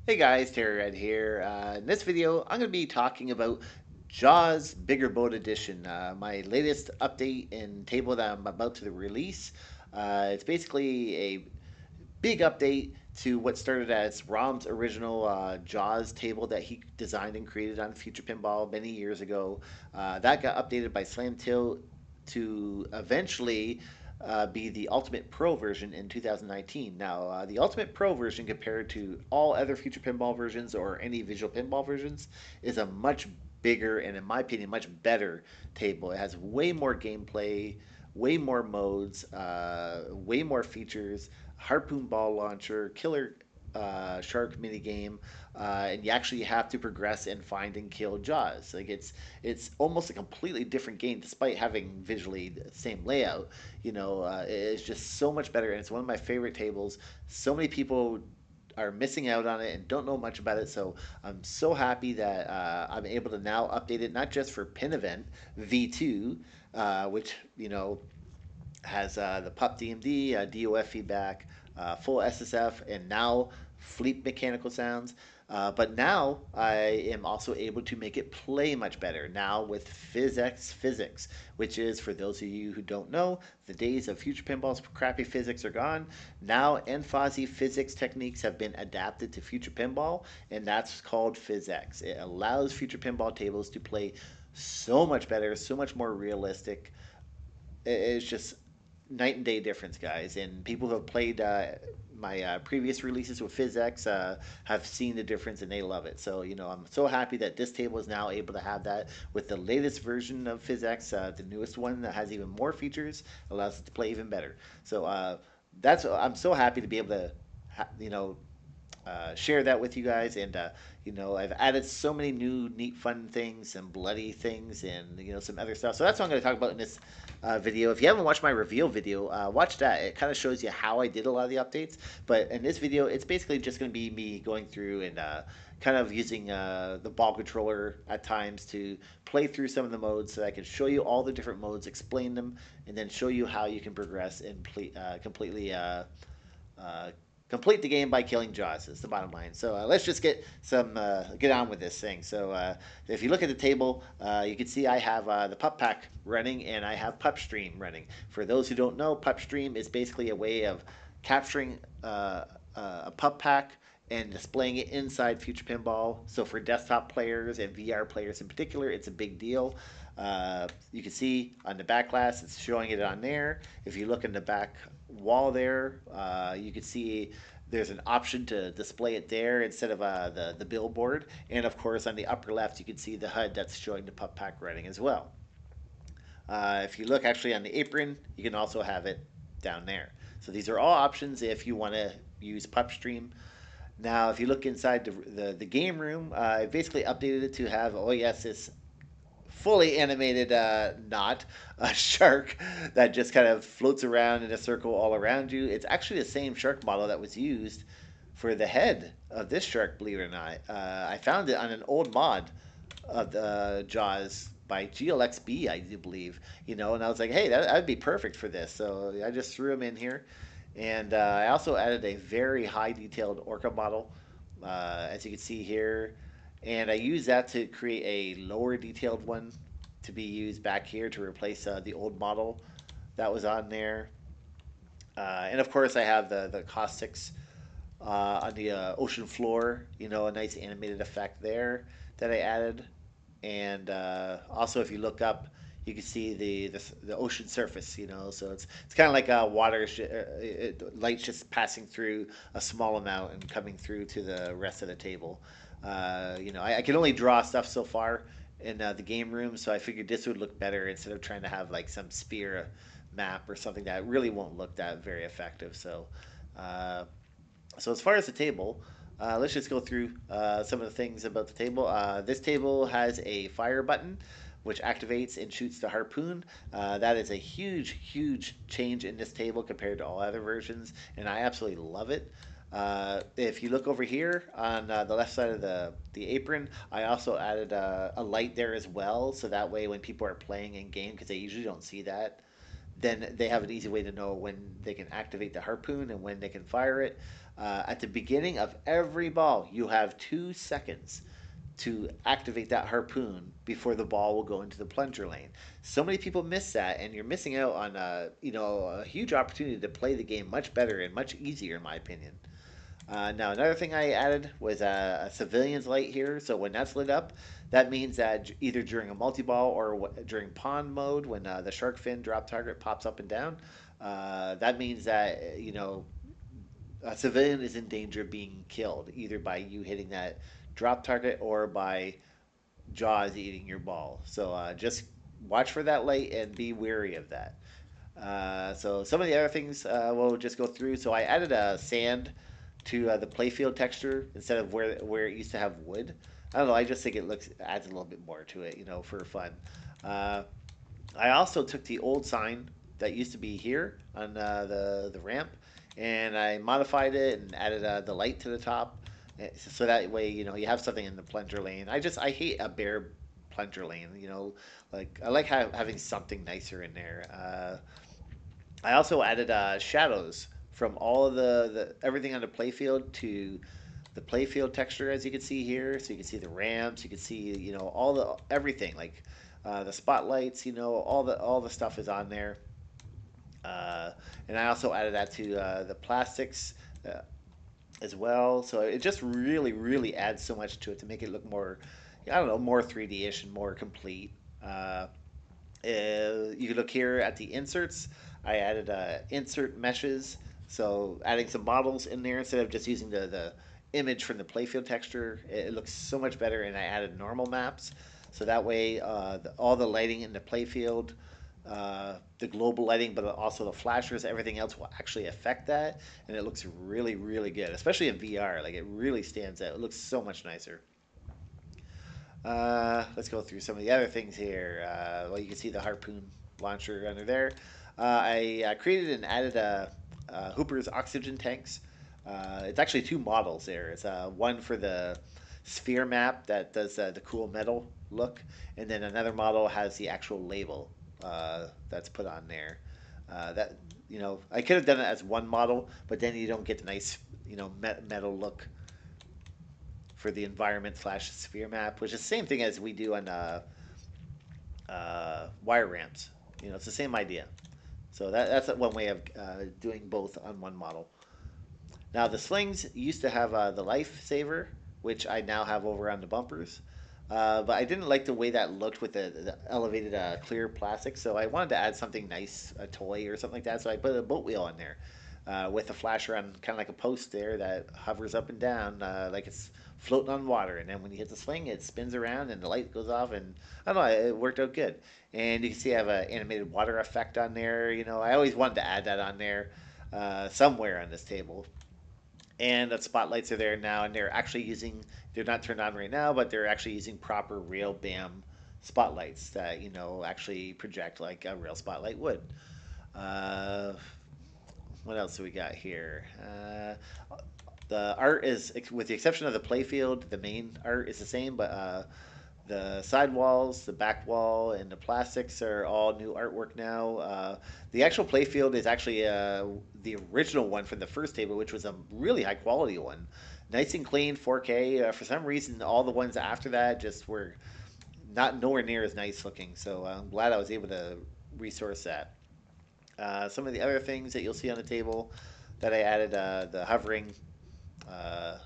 Hey guys, Terry Red here. In this video, I'm going to be talking about Jaws Bigger Boat Edition, my latest update and table that I'm about to release. It's basically a big update to what started as Rom's original Jaws table that he designed and created on Future Pinball many years ago. That got updated by Slamtail to eventually be the Ultimate Pro version in 2019. Now, the Ultimate Pro version, compared to all other Future Pinball versions or any visual pinball versions, is a much bigger and, in my opinion, much better table. It has way more gameplay, way more modes, way more features, harpoon ball launcher, killer shark mini game, and you actually have to progress and find and kill Jaws. Like it's almost a completely different game, despite having visually the same layout. It's just so much better, and it's one of my favorite tables. So many people are missing out on it and don't know much about it. So I'm so happy that I'm able to now update it, not just for Pin Event V2, which has the PuP DMD, DOF feedback, full SSF, and now Fleet mechanical sounds. But now I am also able to make it play much better now with FizX physics, which is, for those of you who don't know, the days of Future Pinball's crappy physics are gone. Now NFOSI physics techniques have been adapted to Future Pinball, and that's called FizX. It allows Future Pinball tables to play so much better, so much more realistic. It's just night and day difference, guys. And people who have played my previous releases with FizX have seen the difference and they love it. So, I'm so happy that this table is now able to have that with the latest version of FizX, the newest one that has even more features, allows it to play even better. So, I'm so happy to be able to, share that with you guys. And I've added so many new, neat, fun things and bloody things, and some other stuff. So that's what I'm going to talk about in this video. If you haven't watched my reveal video, watch that. It kind of shows you how I did a lot of the updates. But in this video, it's basically just going to be me going through and kind of using the ball controller at times to play through some of the modes, so I can show you all the different modes, explain them, and then show you how you can progress and completely uh, complete the game by killing Jaws. Is the bottom line. So let's just get on with this thing. So if you look at the table, you can see I have the PuP-Pack running and I have PuP-Stream running. For those who don't know, PuP-Stream is basically a way of capturing a PuP-Pack and displaying it inside Future Pinball. So for desktop players and VR players in particular, it's a big deal. You can see on the back glass, it's showing it on there. If you look in the back wall there, you can see there's an option to display it there instead of the billboard. And of course, on the upper left, you can see the HUD that's showing the PuP-Pack running as well. If you look actually on the apron, you can also have it down there. So these are all options if you want to use PuP-Stream. Now, if you look inside the game room, I basically updated it to have, oh yes, this fully animated knot, a shark that just kind of floats around in a circle all around you. It's actually the same shark model that was used for the head of this shark, believe it or not. I found it on an old mod of the Jaws by GLXB, I do believe. And I was like, hey, that would be perfect for this. So I just threw them in here. And I also added a very high detailed orca model, as you can see here. And I use that to create a lower detailed one to be used back here to replace the old model that was on there. And of course, I have the caustics on the ocean floor, a nice animated effect there that I added. And also, if you look up, you can see the ocean surface. So it's kind of like water, light just passing through a small amount and coming through to the rest of the table. I can only draw stuff so far in the game room, so I figured this would look better instead of trying to have like some spear map or something that really won't look that very effective. Uh, so as far as the table, let's just go through some of the things about the table. This table has a fire button, which activates and shoots the harpoon. That is a huge, huge change in this table compared to all other versions, and I absolutely love it. If you look over here on the left side of the apron, I also added a light there as well, so that way when people are playing in game, because they usually don't see that, then they have an easy way to know when they can activate the harpoon and when they can fire it. At the beginning of every ball, you have 2 seconds to activate that harpoon before the ball will go into the plunger lane. So many people miss that, and you're missing out on a huge opportunity to play the game much better and much easier, in my opinion. Now, another thing I added was a civilian's light here. So when that's lit up, that means that either during a multi-ball or during pond mode, when the shark fin drop target pops up and down, that means that a civilian is in danger of being killed, either by you hitting that drop target or by Jaws eating your ball. So just watch for that light and be wary of that. So some of the other things we'll just go through. So I added a sand to the playfield texture instead of where it used to have wood. I don't know. I just think it looks adds a little bit more to it, for fun. Uh, I also took the old sign that used to be here on the ramp, and I modified it and added the light to the top, so that way you have something in the plunger lane. I hate a bare plunger lane. Like I like having something nicer in there. I also added shadows from all of the everything on the playfield to the playfield texture, as you can see here. So you can see the ramps, you can see all the everything like the spotlights. All the stuff is on there. Uh, and I also added that to the plastics uh, as well. So it just really, really adds so much to it to make it look more, I don't know, more 3D-ish and more complete. You can look here at the inserts. I added insert meshes, so adding some models in there instead of just using the image from the playfield texture. It looks so much better, and I added normal maps, so that way all the lighting in the playfield, the global lighting, but also the flashers, everything else will actually affect that, and it looks really, really good, especially in VR. Like it really stands out. It looks so much nicer. Let's go through some of the other things here. Well, you can see the harpoon launcher under there. I created and added Hooper's oxygen tanks. It's actually two models there. It's one for the sphere map that does the cool metal look, and then another model has the actual label that's put on there. That I could have done it as one model, but then you don't get the nice metal look for the environment slash sphere map, which is the same thing as we do on wire ramps. It's the same idea. So that's one way of doing both on one model. Now the slings used to have the lifesaver, which I now have over on the bumpers. But I didn't like the way that looked with the elevated clear plastic, so I wanted to add something nice, a toy or something like that. So I put a boat wheel on there with a flasher on, kind of like a post there that hovers up and down like it's floating on water. And then when you hit the sling, it spins around and the light goes off. And I don't know, it worked out good. And you can see I have an animated water effect on there. I always wanted to add that on there somewhere on this table. And the spotlights are there now, and they're not turned on right now, but they're actually using proper real BAM spotlights that actually project like a real spotlight would. Uh, what else do we got here? The art is, with the exception of the playfield, the main art is the same, but the side walls, the back wall, and the plastics are all new artwork now. The actual playfield is actually the original one from the first table, which was a really high quality one. Nice and clean, 4K. For some reason, all the ones after that just were not nowhere near as nice looking. So I'm glad I was able to resource that. Some of the other things that you'll see on the table that I added, the hovering uh,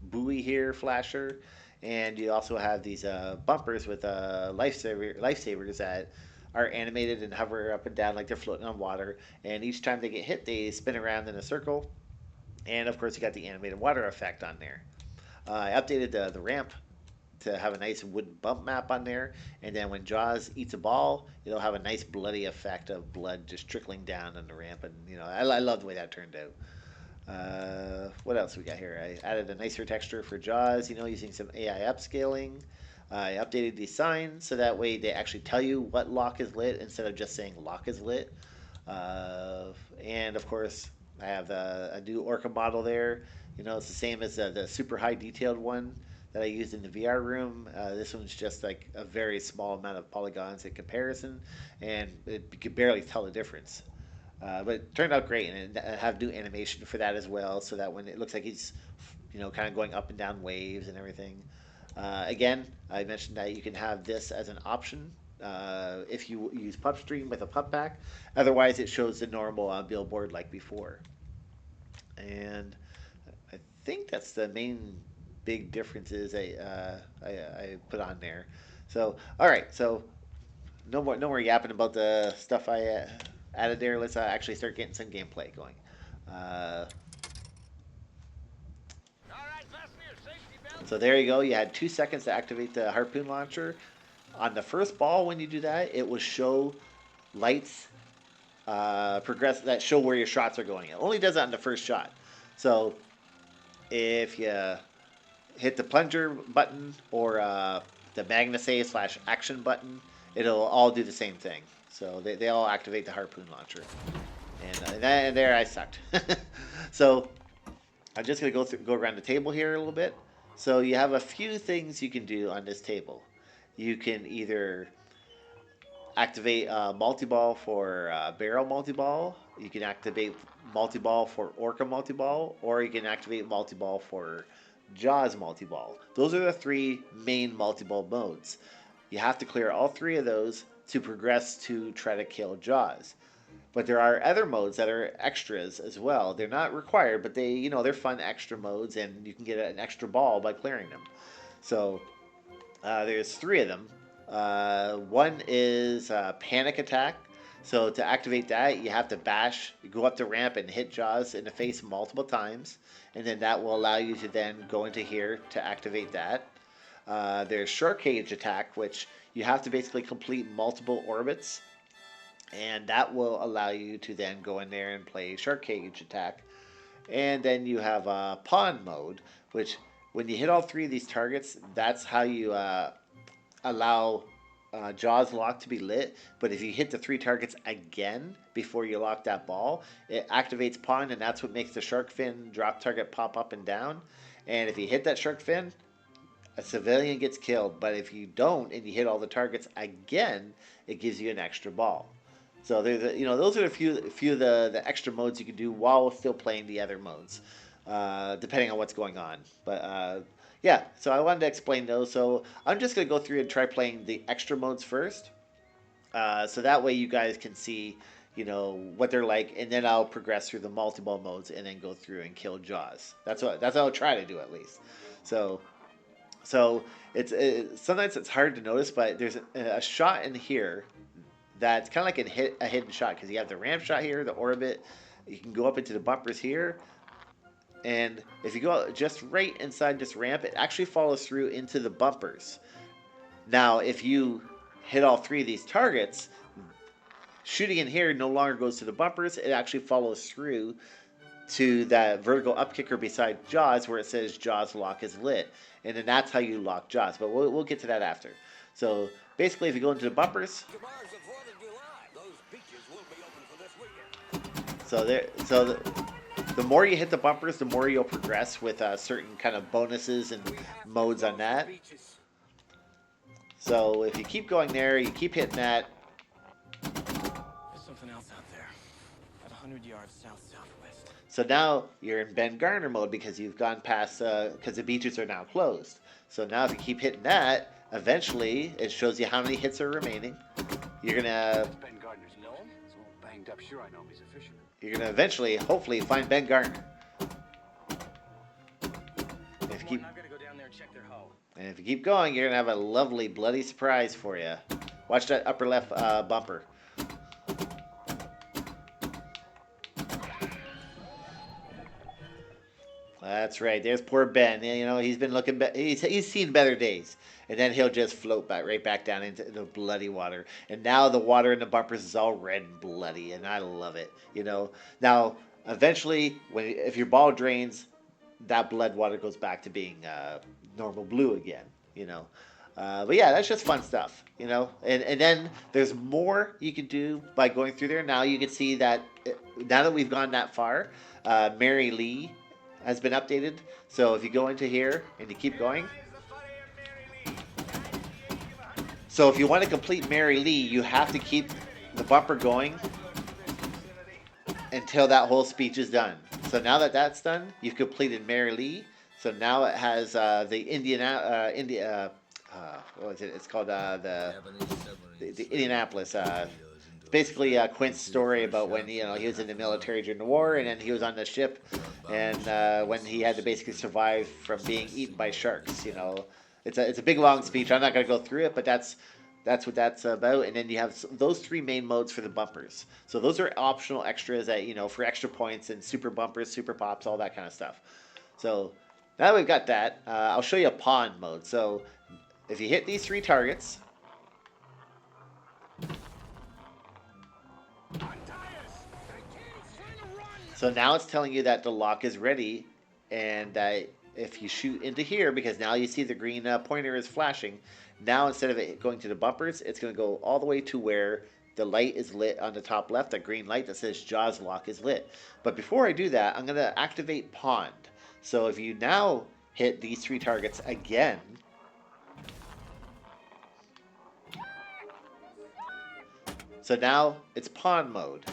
buoy here, flasher, and you also have these bumpers with lifesavers that are animated and hover up and down like they're floating on water. And each time they get hit, they spin around in a circle. And of course, you got the animated water effect on there. I updated the ramp to have a nice wood bump map on there, and then when Jaws eats a ball, it'll have a nice bloody effect of blood just trickling down on the ramp, and I love the way that turned out. What else we got here? I added a nicer texture for Jaws, using some AI upscaling. I updated the signs so that way they actually tell you what lock is lit instead of just saying lock is lit. Uh, and of course, I have a new Orca model there. It's the same as the super high detailed one that I used in the VR room. This one's just like a very small amount of polygons in comparison, and you could barely tell the difference. But it turned out great, and I have new animation for that as well, so that when it looks like he's, kind of going up and down waves and everything. Again, I mentioned that you can have this as an option if you use PuP Stream with a PuP-Pack. Otherwise, it shows the normal billboard like before. And I think that's the main big differences I put on there. So, all right, so no more yapping about the stuff I added there. Let's actually start getting some gameplay going. Uh, so there you go. You had 2 seconds to activate the harpoon launcher. On the first ball, when you do that, it will show lights progress that show where your shots are going. It only does that on the first shot. So if you hit the plunger button or the magnasave/action button, it'll all do the same thing. So they all activate the harpoon launcher. And there I sucked. So I'm just gonna go around the table here a little bit. So you have a few things you can do on this table. You can either activate multi-ball for barrel multi-ball. You can activate multi-ball for orca multi-ball, or you can activate multi-ball for jaws multi-ball. Those are the three main multi-ball modes. You have to clear all three of those to progress to try to kill jaws. But there are other modes that are extras as well. They're not required, but they're fun extra modes, and you can get an extra ball by clearing them. So there's three of them. One is Panic Attack. So to activate that, you have to go up the ramp and hit Jaws in the face multiple times, and then that will allow you to then go into here to activate that. There's Shark Cage Attack, which you have to basically complete multiple orbits, and that will allow you to then go in there and play Shark Cage Attack. And then you have Pawn Mode, which when you hit all three of these targets, that's how you allow Jaws lock to be lit. But if you hit the three targets again before you lock that ball, it activates Pawn, and that's what makes the shark fin drop target pop up and down. And if you hit that shark fin, a civilian gets killed. But if you don't and you hit all the targets again, it gives you an extra ball. So those are a few of the extra modes you can do while still playing the other modes, depending on what's going on. But yeah, so I wanted to explain those. So I'm just going to go through and try playing the extra modes first. So that way you guys can see, what they're like, and then I'll progress through the multi-ball modes and then go through and kill Jaws. That's what I'll try to do at least. So it's sometimes it's hard to notice, but there's a shot in here that's kind of like a hidden shot, because you have the ramp shot here, the orbit. You can go up into the bumpers here. And if you go just right inside this ramp, it actually follows through into the bumpers. Now, if you hit all three of these targets, shooting in here no longer goes to the bumpers. It actually follows through to that vertical up kicker beside Jaws, where it says Jaws lock is lit. And then that's how you lock Jaws. But we'll get to that after. So basically, if you go into the bumpers, the more you hit the bumpers, the more you'll progress with certain kind of bonuses and modes on that. So if you keep going there, you keep hitting that. There's something else out there, at 100 yards southwest. So now you're in Ben Garner mode because you've gone past, because the beaches are now closed. So now if you keep hitting that, eventually it shows you how many hits are remaining. You're gonna. Ben Gardner's known. It's all banged up. Sure, I know him. He's a fisherman. You're gonna eventually, hopefully, find Ben Garner. If you keep, I'm gonna go down there and check their hull. And if you keep going, you're gonna have a lovely bloody surprise for you. Watch that upper left bumper. That's right. There's poor Ben. He's been looking. He's seen better days, and then he'll just float right back down into the bloody water. And now the water in the bumpers is all red and bloody, and I love it. Now eventually, if your ball drains, that blood water goes back to being normal blue again. But yeah, that's just fun stuff. And then there's more you can do by going through there. Now you can see that now that we've gone that far, Mary Lee has been updated. So if you go into here and you keep going, So if you want to complete Mary Lee, you have to keep the bumper going until that whole speech is done. So now that that's done, you've completed Mary Lee. So now it has the what was it? It's called the Indianapolis. Basically Quint's story about when he was in the military during the war, and then he was on the ship, and when he had to basically survive from being eaten by sharks. It's a big long speech. I'm not going to go through it, but that's what that's about. And then you have those three main modes for the bumpers. So those are optional extras that for extra points and super bumpers, super pops, all that kind of stuff. So now that we've got that, I'll show you a pawn mode. So if you hit these three targets. So now it's telling you that the lock is ready, and that if you shoot into here, because now you see the green pointer is flashing, now instead of it going to the bumpers, it's going to go all the way to where the light is lit on the top left, that green light that says Jaws lock is lit. But before I do that, I'm going to activate Pond. So if you now hit these three targets again, so now it's Pond mode.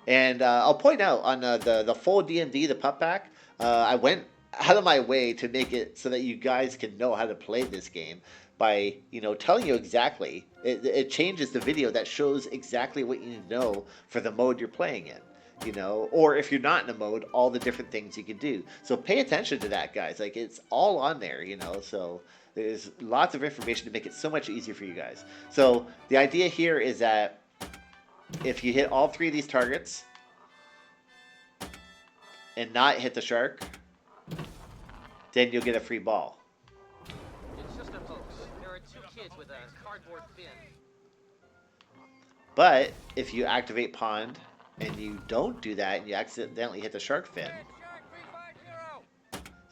And I'll point out on the full D&D, the PuP-Pack, I went out of my way to make it so that you guys can know how to play this game by telling you exactly. It changes the video that shows exactly what you need to know for the mode you're playing in. Or if you're not in a mode, all the different things you can do. So pay attention to that, guys. Like, it's all on there. So there's lots of information to make it so much easier for you guys. So the idea here is that if you hit all three of these targets and not hit the shark, then you'll get a free ball. It's just a hoax. There are two kids with a cardboard fin. But if you activate Pond and you don't do that and you accidentally hit the shark fin,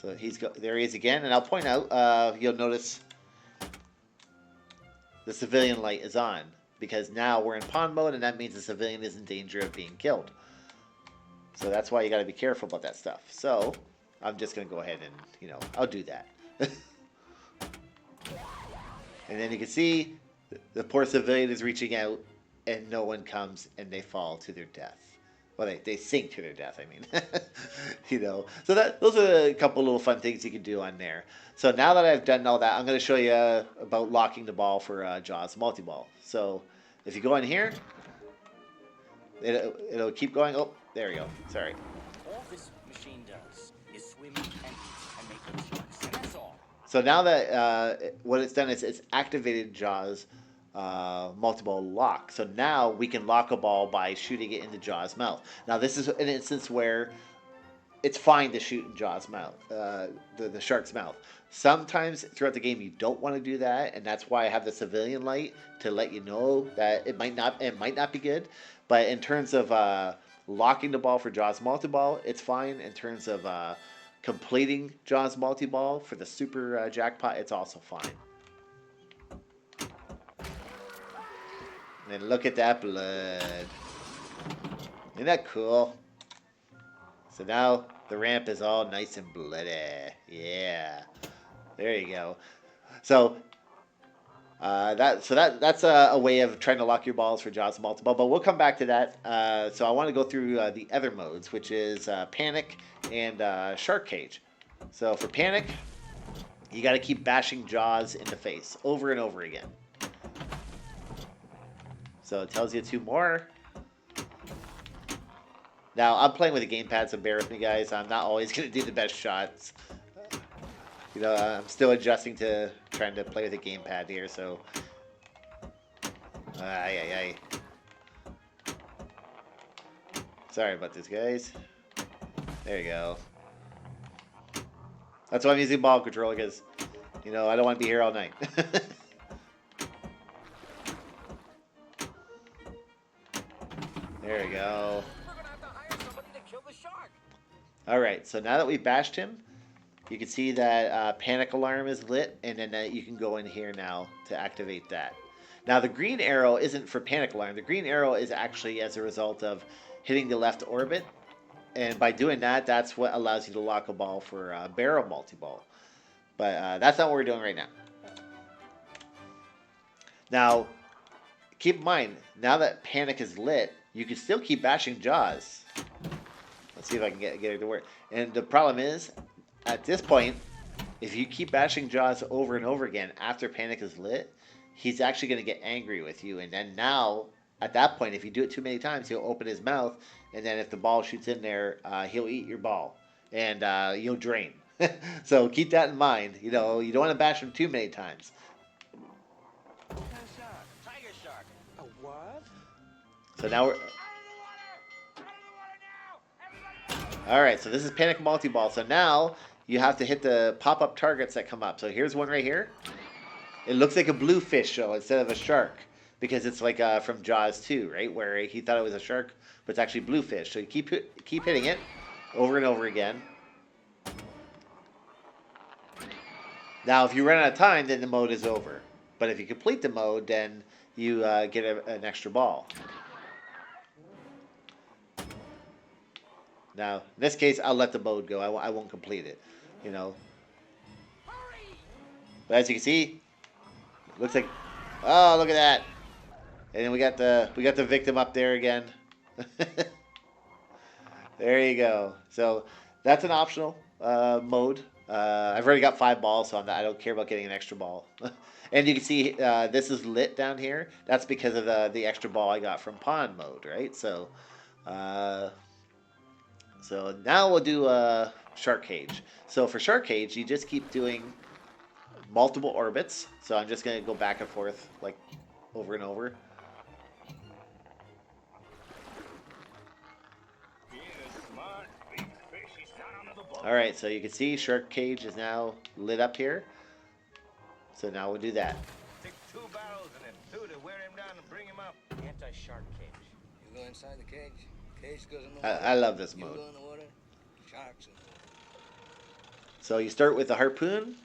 so there he is again. And I'll point out, you'll notice the civilian light is on, because now we're in Pond mode, and that means the civilian is in danger of being killed. So that's why you got to be careful about that stuff. So I'm just going to go ahead and, I'll do that. And then you can see the poor civilian is reaching out, and no one comes, and they fall to their death. Well, they sink to their death, I mean. So those are a couple little fun things you can do on there. So now that I've done all that, I'm going to show you about locking the ball for Jaws multi-ball. So if you go in here, it'll keep going. Oh, there we go. Sorry. All this machine does is swim and eat and make little sharks. That's all. So now that what it's done is it's activated Jaws multi-ball lock. So now we can lock a ball by shooting it into Jaws' mouth. Now this is an instance where it's fine to shoot in Jaws' mouth, the shark's mouth. Sometimes throughout the game you don't want to do that, and that's why I have the civilian light to let you know that it might not be good. But in terms of locking the ball for Jaws multi-ball, it's fine. In terms of completing Jaws multi-ball for the super jackpot, it's also fine. And look at that blood. Isn't that cool? So now the ramp is all nice and bloody. Yeah. There you go. So that's a way of trying to lock your balls for Jaws multiple, but we'll come back to that. So I want to go through the other modes, which is Panic and Shark Cage. So for Panic, you got to keep bashing Jaws in the face over and over again. So it tells you 2 more. Now, I'm playing with a gamepad, so bear with me, guys. I'm not always going to do the best shots. I'm still adjusting to trying to play with a gamepad here, so... Sorry about this, guys. There you go. That's why I'm using ball control, because, I don't want to be here all night. There we go. Alright, so now that we've bashed him, you can see that panic alarm is lit, and then you can go in here now to activate that. Now the green arrow isn't for panic alarm. The green arrow is actually as a result of hitting the left orbit, and by doing that, that's what allows you to lock a ball for barrel multi-ball. But that's not what we're doing right now. Now, keep in mind, now that panic is lit, you can still keep bashing jaws. Let's see if I can get it to work. And the problem is, at this point, if you keep bashing jaws over and over again after panic is lit, he's actually going to get angry with you. And then now, at that point, if you do it too many times, he'll open his mouth. And then if the ball shoots in there, he'll eat your ball. And you'll drain. So keep that in mind. You know, you don't want to bash him too many times. What kind of shark? Tiger shark. A what? So now we're... Alright, so this is Panic Multi-Ball. So now you have to hit the pop-up targets that come up. So here's one right here. It looks like a blue fish show instead of a shark. Because it's like from Jaws 2, right? Where he thought it was a shark, but it's actually blue fish. So you keep hitting it over and over again. Now, if you run out of time, then the mode is over. But if you complete the mode, then you get an extra ball. Now, in this case, I'll let the mode go. I won't complete it, you know. But as you can see, it looks like, oh, look at that. And then we got the victim up there again. There you go. So that's an optional mode. I've already got 5 balls, so I don't care about getting an extra ball. And you can see this is lit down here. That's because of the extra ball I got from pawn mode, right? So, so now we'll do Shark Cage. So for Shark Cage, you just keep doing multiple orbits. So I'm just going to go back and forth, like, over and over. Alright, so you can see Shark Cage is now lit up here. So now we'll do that. Take 2 barrels and then 2 to wear him down and bring him up. Anti-shark cage. You go inside the cage. Cage goes in the water. I love this You mode. go in the water. Sharks in the water. So you start with the harpoon.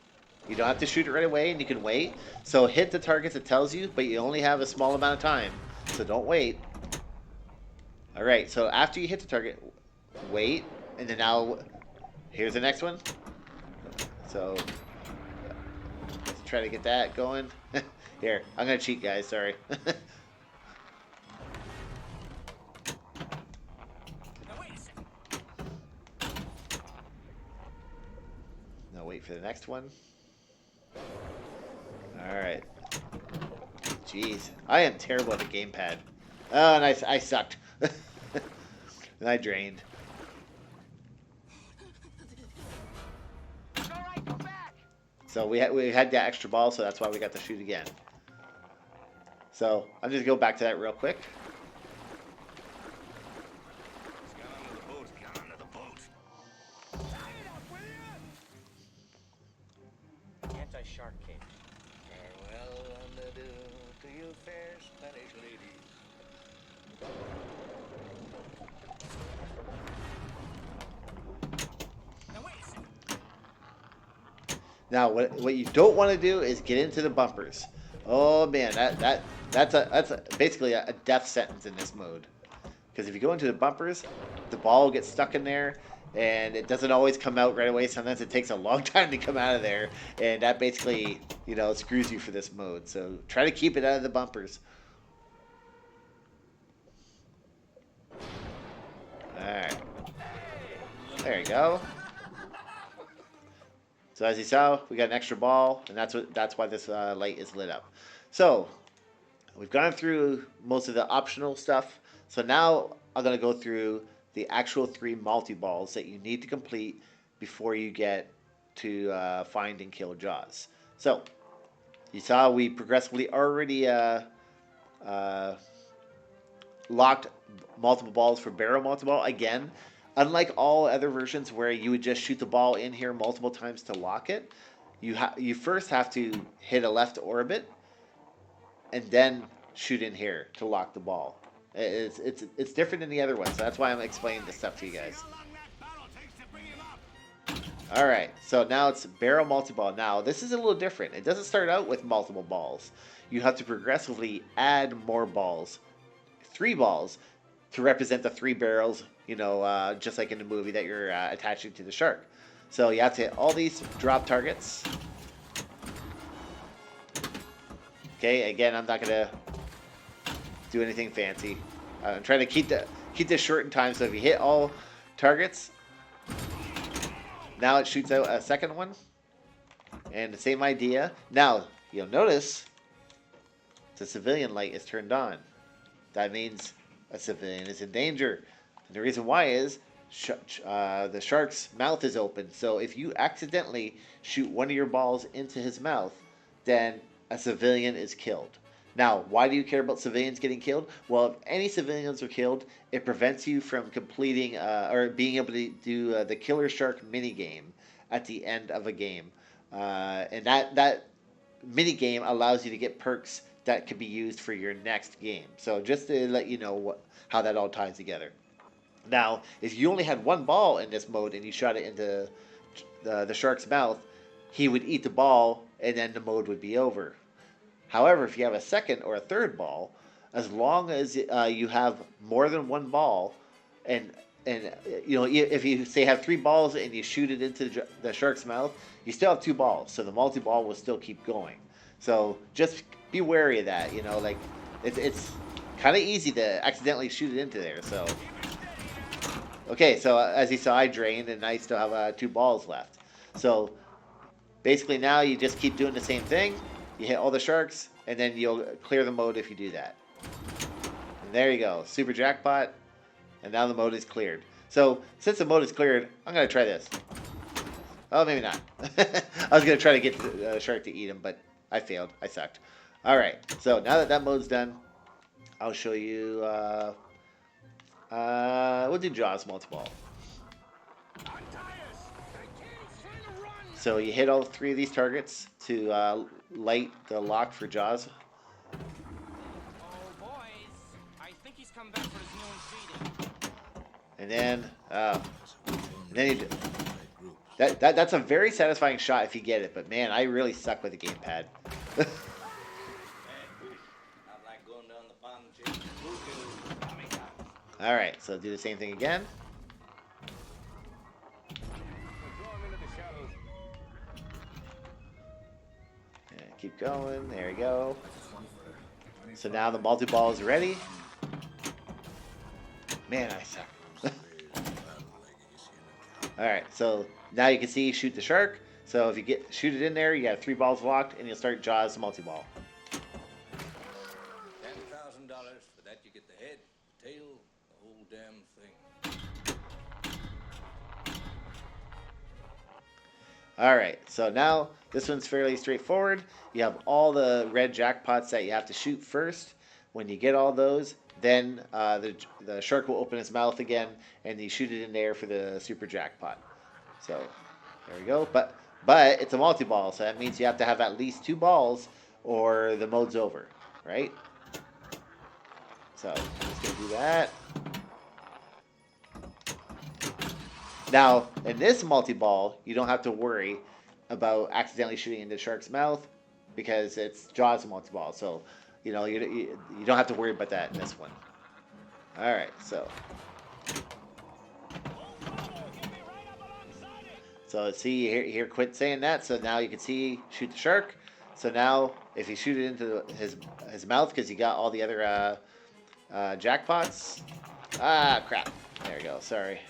You don't have to shoot it right away, and you can wait. So hit the targets it tells you, but you only have a small amount of time. So don't wait. Alright, so after you hit the target, wait. And then now, here's the next one. So, let's try to get that going. Here, I'm going to cheat, guys. Sorry. Now wait for the next one. Alright. Jeez. I am terrible at the gamepad. Oh, and I sucked. And I drained. Alright, go back! So we had that extra ball, so that's why we got to shoot again. So I'm just going to go back to that real quick. Get onto the boat. Anti-shark cage. Farewell and adieu to you, fair Spanish lady. Now what you don't want to do is get into the bumpers. Oh man, that's basically a death sentence in this mode. Because if you go into the bumpers, the ball gets stuck in there, and it doesn't always come out right away. Sometimes it takes a long time to come out of there, and that basically, you know, screws you for this mode. So try to keep it out of the bumpers. Alright. There you go. So as you saw, we got an extra ball, and that's why this light is lit up. So we've gone through most of the optional stuff. So now I'm going to go through the actual 3 multi-balls that you need to complete before you get to find and kill Jaws. So you saw we progressively already locked multiple balls for barrel multi-ball. Again, unlike all other versions where you would just shoot the ball in here multiple times to lock it, you first have to hit a left orbit and then shoot in here to lock the ball. It's different than the other ones, so that's why I'm explaining this stuff to you guys. Alright, so now it's barrel multi-ball. Now, this is a little different. It doesn't start out with multiple balls. You have to progressively add more balls. 3 balls to represent the 3 barrels, you know, just like in the movie that you're attaching to the shark. So you have to hit all these drop targets. Okay, again, I'm not gonna do anything fancy. I'm trying to keep this short in time. So if you hit all targets, now it shoots out a second one, and the same idea. Now you'll notice the civilian light is turned on. That means a civilian is in danger. And the reason why is the shark's mouth is open. So if you accidentally shoot one of your balls into his mouth, then a civilian is killed. Now, why do you care about civilians getting killed? Well, if any civilians are killed, it prevents you from completing or being able to do the Killer Shark minigame at the end of a game. And that minigame allows you to get perks that could be used for your next game. So just to let you know how that all ties together. Now, if you only had one ball in this mode and you shot it into the shark's mouth, he would eat the ball and then the mode would be over. However, if you have a second or a third ball, as long as you have more than one ball, and you know, if you say have three balls and you shoot it into the shark's mouth, you still have two balls, so the multi-ball will still keep going. So just be wary of that. You know, like it's kind of easy to accidentally shoot it into there. So okay, so as you saw, I drained and I still have two balls left. So basically now you just keep doing the same thing. You hit all the sharks, and then you'll clear the mode if you do that. And there you go, super jackpot, and now the mode is cleared. So since the mode is cleared, I'm gonna try this. Oh, maybe not. I was gonna try to get the shark to eat him, but I failed. I sucked. All right, so now that that mode's done, I'll show you. We'll do Jaws multi-ball. So you hit all three of these targets to light the lock for Jaws. Oh, boys. I think he's come back for his noon feeding. And then you, that's a very satisfying shot if you get it. But man, I really suck with the gamepad. Not like going down the pond and chasing bluegills. All right, so do the same thing again. And keep going. There we go. So now the multi-ball is ready. Man, I suck. All right, so now you can see shoot the shark. So if you shoot it in there, you have three balls locked, and you'll start Jaws multi-ball. $10,000. For that, you get the head, the tail, the whole damn thing. All right, so now this one's fairly straightforward. You have all the red jackpots that you have to shoot first. When you get all those, then the shark will open its mouth again, and you shoot it in there for the super jackpot. So there we go. But it's a multi-ball, so that means you have to have at least two balls, or the mode's over, right? So I'm just gonna do that. Now, in this multi-ball, you don't have to worry about accidentally shooting into the shark's mouth because it's Jaws multi-ball. So, you know, you don't have to worry about that in this one. All right, so see here, quit saying that. So now you can see shoot the shark. So now if you shoot it into his mouth because you got all the other jackpots. Ah, crap. There we go. Sorry.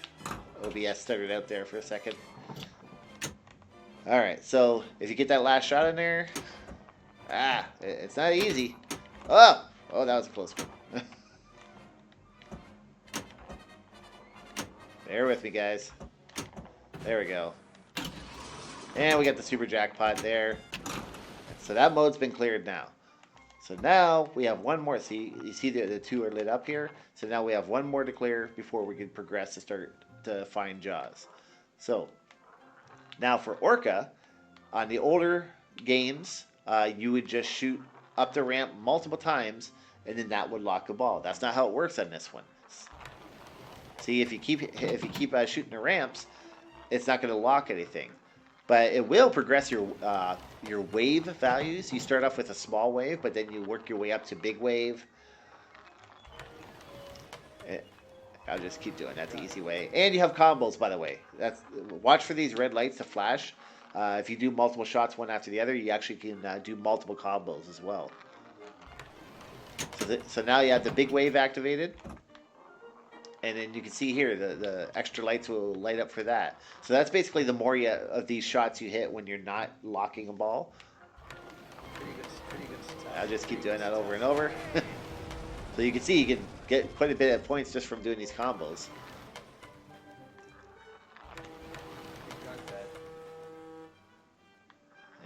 OBS stuttered out there for a second. Alright, so if you get that last shot in there, it's not easy. Oh, that was a close one. Bear with me, guys. There we go. And we got the super jackpot there. So that mode's been cleared now. So now we have one more. See, you see the two are lit up here. So now we have one more to clear before we can progress to start to find Jaws. So now for Orca, on the older games, you would just shoot up the ramp multiple times, and then that would lock the ball. That's not how it works on this one. See, if you keep shooting the ramps, it's not going to lock anything, but it will progress your wave values. You start off with a small wave, but then you work your way up to big wave. I'll just keep doing that the easy way. And you have combos, by the way. Watch for these red lights to flash. If you do multiple shots one after the other, you actually can do multiple combos as well. So now you have the big wave activated. And then you can see here the extra lights will light up for that. So that's basically the more of these shots you hit when you're not locking a ball. Pretty good stuff. I'll just keep doing that over and over. So you can see you can get quite a bit of points just from doing these combos. Got that.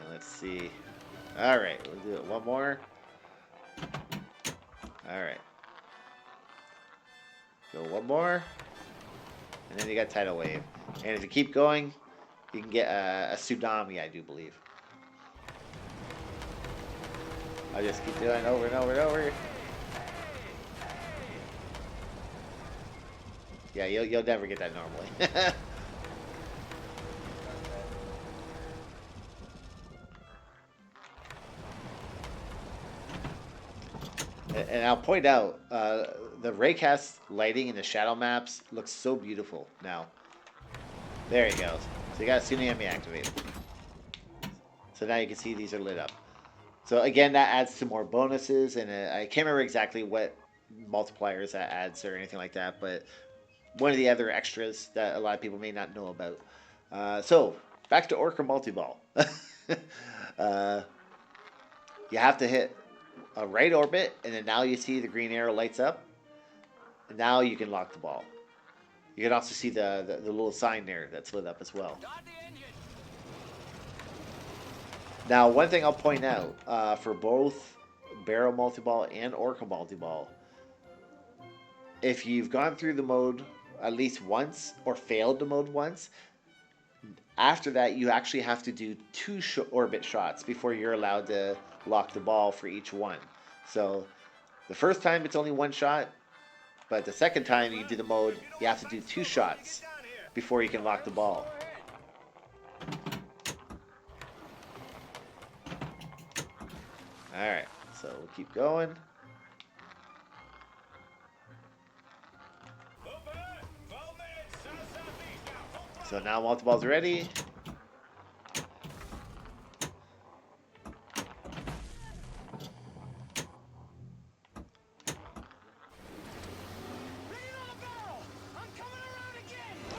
And let's see. All right, we'll do it one more. All right. Go one more. And then you got tidal wave. And if you keep going, you can get a tsunami, I do believe. I'll just keep doing it over and over and over. Yeah, you'll never get that normally. And I'll point out, the raycast lighting in the shadow maps looks so beautiful now. There you go. So you got tsunami activated. So now you can see these are lit up. So again, that adds to more bonuses, and I can't remember exactly what multipliers that adds or anything like that, but one of the other extras that a lot of people may not know about. So back to Orca Multi-Ball. You have to hit a right orbit, and then now you see the green arrow lights up. And now you can lock the ball. You can also see the little sign there that's lit up as well. Now, one thing I'll point out, for both Barrel Multi-Ball and Orca Multi-Ball, if you've gone through the mode at least once or failed the mode once, after that you actually have to do 2 orbit shots before you're allowed to lock the ball for each one. So the first time it's only 1 shot, but the second time you do the mode, you have to do 2 shots before you can lock the ball. Alright, so we'll keep going. So now multi-ball's ready.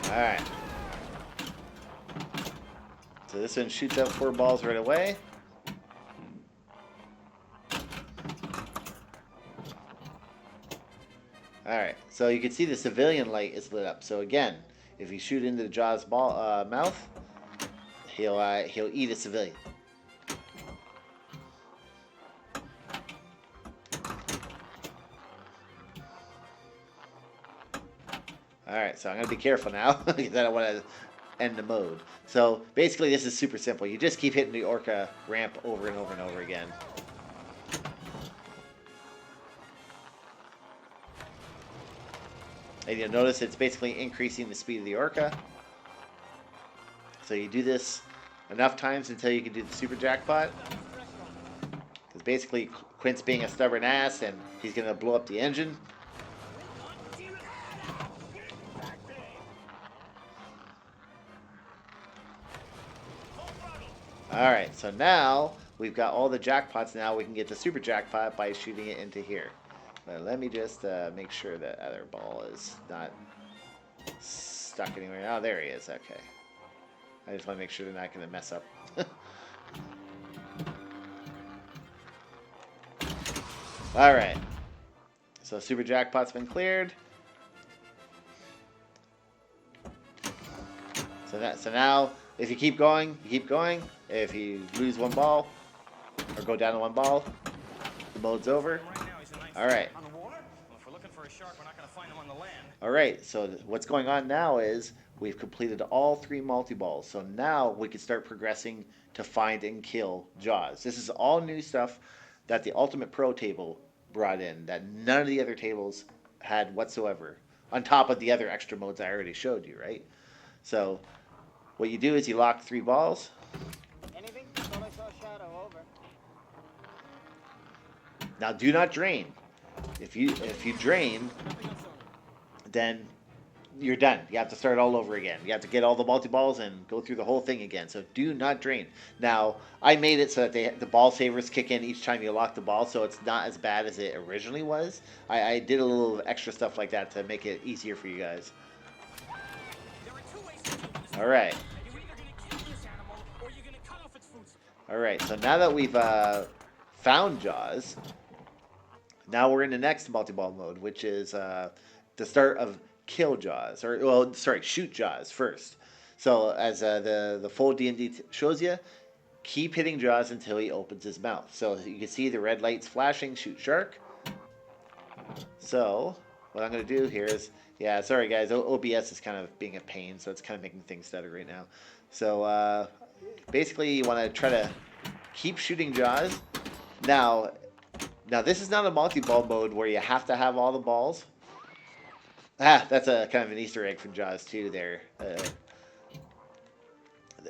Alright. So this one shoots out 4 balls right away. Alright, so you can see the civilian light is lit up. So again, if you shoot into the Jaw's mouth, he'll eat a civilian. Alright, so I'm going to be careful now, because I don't want to end the mode. So basically this is super simple. You just keep hitting the Orca ramp over and over and over again. And you'll notice it's basically increasing the speed of the Orca. So you do this enough times until you can do the super jackpot. Because basically Quint's being a stubborn ass and he's going to blow up the engine. Alright, so now we've got all the jackpots. Now we can get the super jackpot by shooting it into here. But let me just make sure that other ball is not stuck anywhere. Oh, there he is. Okay. I just want to make sure they're not going to mess up. Alright. So super jackpot's been cleared. So now, if you keep going, you keep going. If you lose 1 ball, or go down to 1 ball, the mode's over. Alright. Alright, so what's going on now is we've completed all 3 multi-balls. So now we can start progressing to find and kill Jaws. This is all new stuff that the Ultimate Pro table brought in that none of the other tables had whatsoever. On top of the other extra modes I already showed you, right? So what you do is you lock 3 balls. Anything? Thought I saw a shadow. Over. Now do not drain. If you drain, then you're done. You have to start all over again. You have to get all the multi-balls and go through the whole thing again. So do not drain. Now, I made it so that the ball savers kick in each time you lock the ball, so it's not as bad as it originally was. I did a little extra stuff like that to make it easier for you guys. All right. All right, so now that we've found Jaws, now we're in the next multi-ball mode, which is the start of kill Jaws, or well, sorry, shoot Jaws first. So as the full D&D shows you, keep hitting Jaws until he opens his mouth. So you can see the red lights flashing, shoot shark. So what I'm going to do here is, yeah, sorry guys, OBS is kind of being a pain, so it's kind of making things stutter right now. So basically you want to try to keep shooting Jaws. Now this is not a multi-ball mode where you have to have all the balls. That's a kind of an Easter egg from Jaws too there.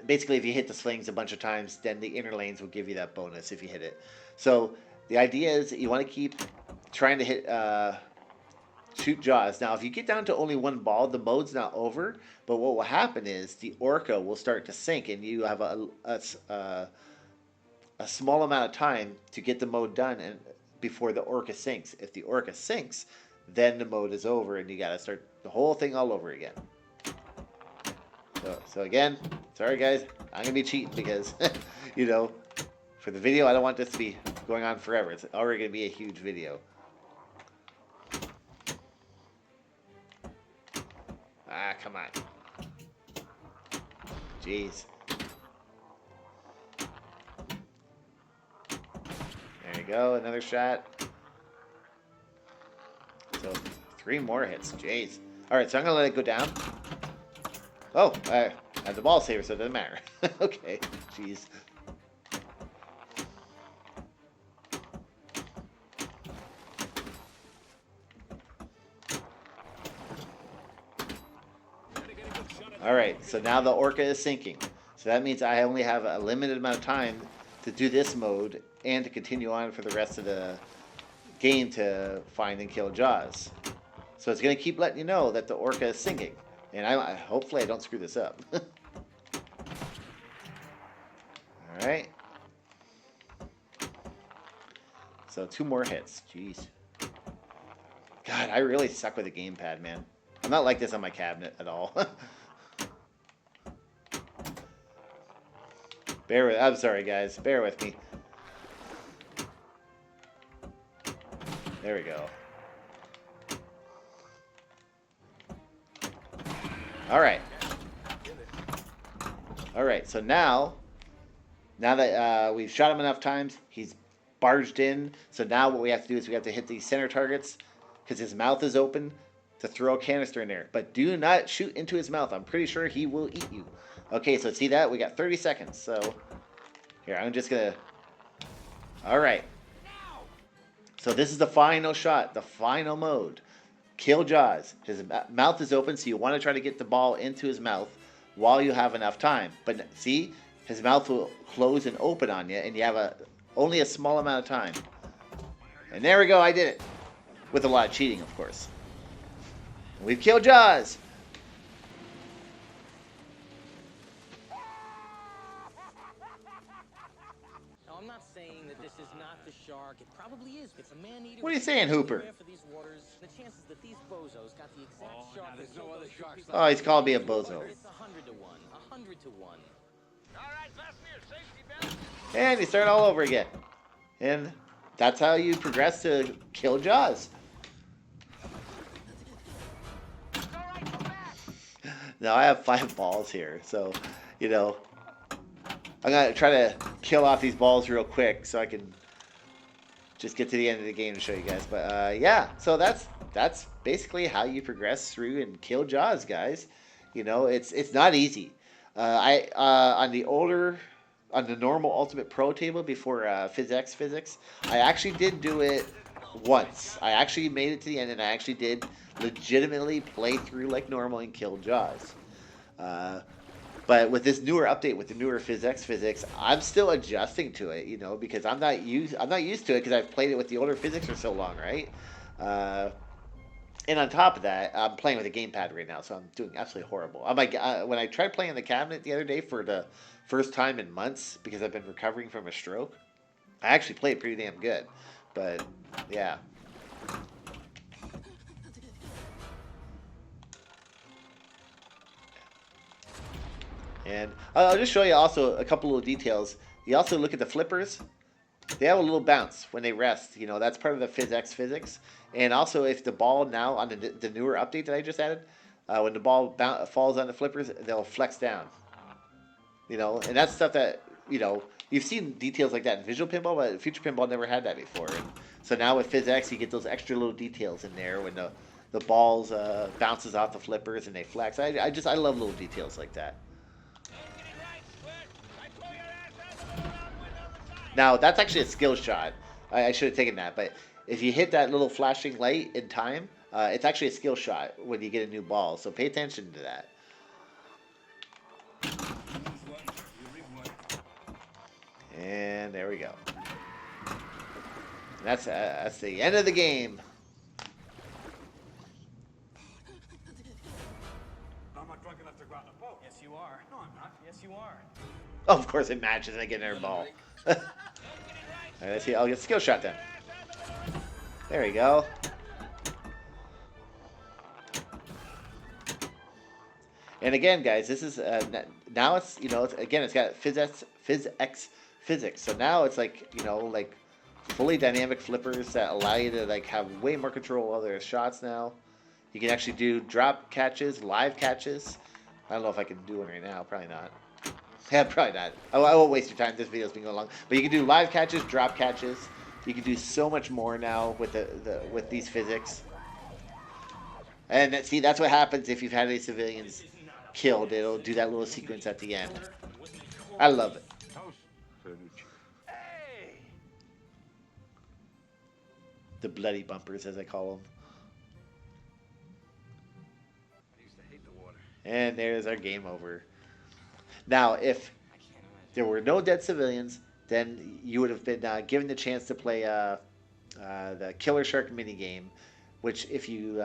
Basically, if you hit the slings a bunch of times, then the inner lanes will give you that bonus if you hit it. So the idea is that you want to keep trying to hit shoot Jaws. Now, if you get down to only one ball, the mode's not over. But what will happen is the orca will start to sink, and you have a small amount of time to get the mode done and before the orca sinks. If the orca sinks, then the mode is over, and you got to start the whole thing all over again. So again, sorry guys, I'm gonna be cheating because, you know, for the video, I don't want this to be going on forever. It's already gonna be a huge video. Come on. Jeez. There you go, another shot. So 3 more hits. Jeez. All right, so I'm gonna let it go down. Oh, I have the ball saver, so it doesn't matter. Okay, jeez. All right, so now the orca is sinking. So that means I only have a limited amount of time to do this mode and to continue on for the rest of the game to find and kill Jaws. So it's going to keep letting you know that the orca is sinking. And hopefully I don't screw this up. Alright. So 2 more hits. Jeez. God, I really suck with the gamepad, man. I'm not like this on my cabinet at all. I'm sorry, guys. Bear with me. There we go. Alright. Alright, so now that we've shot him enough times, he's barged in. So now what we have to do is we have to hit these center targets because his mouth is open to throw a canister in there. But do not shoot into his mouth. I'm pretty sure he will eat you. Okay, so see that? We got 30 seconds. So here, I'm just going to... Alright. So this is the final shot, the final mode. Kill Jaws. His mouth is open, so you want to try to get the ball into his mouth while you have enough time. But see, his mouth will close and open on you, and you have only a small amount of time. And there we go, I did it. With a lot of cheating, of course. We've killed Jaws. Now, I'm not saying that this is not the shark. It probably is. It's a man-eater. What are you saying, Hooper? For these waters, the chances that these bozos got the exact shark there's no other sharks Oh, he's called me a bozo. It's 100 to 1. 100 to 1. All right, fasten your safety belt. And you start all over again. And that's how you progress to kill Jaws. Now I have 5 balls here, so, you know, I'm going to try to kill off these balls real quick so I can just get to the end of the game to show you guys. But, yeah, so that's basically how you progress through and kill Jaws, guys. You know, it's not easy. On the normal Ultimate Pro table before FizX, I actually did do it once. I actually made it to the end, and I actually did legitimately play through like normal and kill Jaws. But with this newer update, with the newer FizX, I'm still adjusting to it, you know, because I'm not used to it because I've played it with the older FizX for so long, right? And on top of that, I'm playing with a gamepad right now, so I'm doing absolutely horrible. I'm like, when I tried playing the cabinet the other day for the first time in months because I've been recovering from a stroke, I actually played pretty damn good. But yeah, and I'll just show you also a couple little details. You also look at the flippers. They have a little bounce when they rest. You know, that's part of the FizX physics. And also, if the ball now on the newer update that I just added, when the ball falls on the flippers, they'll flex down. You know, and that's stuff that you've seen details like that in Visual Pinball, but Future Pinball never had that before. And so now with FizX, you get those extra little details in there when the balls bounces off the flippers and they flex. I love little details like that. Now that's actually a skill shot. I should have taken that, but if you hit that little flashing light in time, it's actually a skill shot when you get a new ball. So pay attention to that. And there we go. That's the end of the game. I'm not drunk enough to go out in a boat. Yes, you are. No, I'm not. Yes, you are. Oh, of course it matches and I get another ball. All right, let's see. I'll get a skill shot then. There we go. And again, guys, this is now it's it's got FizX physics. So now it's like like fully dynamic flippers that allow you to like have way more control of their shots now. You can actually do drop catches, live catches. I don't know if I can do one right now. Probably not. Yeah, probably not. I won't waste your time. This video's been going long. But you can do live catches, drop catches. You can do so much more now with with these physics. And see, that's what happens if you've had any civilians killed. It'll do that little sequence at the end. I love it. The bloody bumpers, as I call them. I used to hate the water. And there's our game over. Now, if there were no dead civilians, then you would have been given the chance to play the Killer Shark minigame, which if you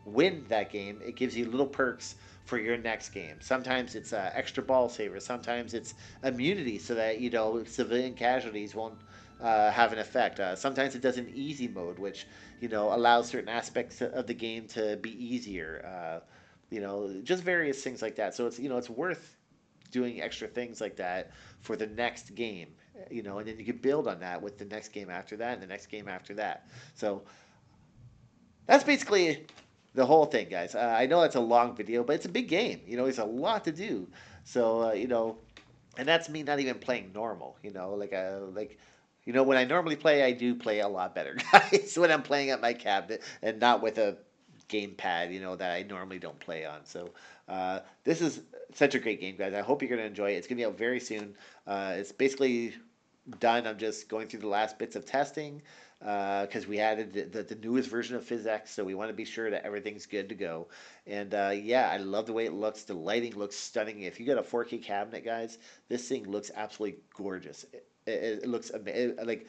win that game, it gives you little perks for your next game. Sometimes it's extra ball saver. Sometimes it's immunity so that civilian casualties won't have an effect. Sometimes it does an easy mode, which allows certain aspects of the game to be easier. Just various things like that. So it's worth doing extra things like that for the next game. And then you can build on that with the next game after that and the next game after that. So that's basically the whole thing, guys. I know it's a long video, but it's a big game. There's a lot to do. So and that's me not even playing normal. When I normally play, I do play a lot better, guys. When I'm playing at my cabinet and not with a gamepad, that I normally don't play on. So this is such a great game, guys. I hope you're going to enjoy it. It's going to be out very soon. It's basically done. I'm just going through the last bits of testing because we added the newest version of FizX, so we want to be sure that everything's good to go. And yeah, I love the way it looks. The lighting looks stunning. If you got a 4K cabinet, guys, this thing looks absolutely gorgeous. It looks like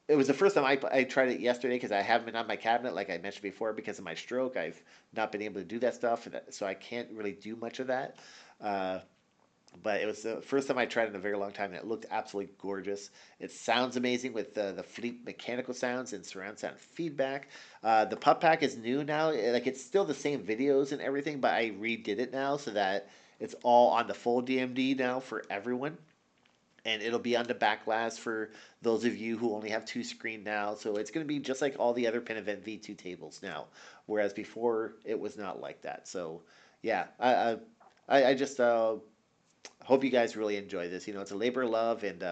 it was the first time I tried it yesterday because I haven't been on my cabinet like I mentioned before because of my stroke. I've not been able to do that stuff, so I can't really do much of that. But it was the first time I tried it in a very long time, and it looked absolutely gorgeous. It sounds amazing with the fleet mechanical sounds and surround sound feedback. The PuP-Pack is new now. Like it's still the same videos and everything, but I redid it now so that it's all on the full DMD now for everyone. And it'll be on the back glass for those of you who only have two screen now. So it's going to be just like all the other Pin Event V2 tables now, whereas before it was not like that. So yeah, I just hope you guys really enjoy this. It's a labor of love, and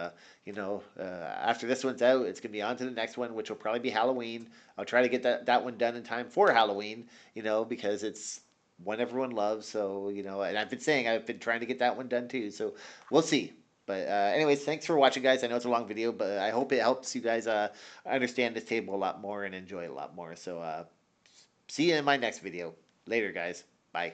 after this one's out, it's going to be on to the next one, which will probably be Halloween. I'll try to get that one done in time for Halloween, because it's one everyone loves. So and I've been trying to get that one done too. So we'll see. But anyways, thanks for watching, guys. I know it's a long video, but I hope it helps you guys understand this table a lot more and enjoy it a lot more. So see you in my next video. Later, guys. Bye.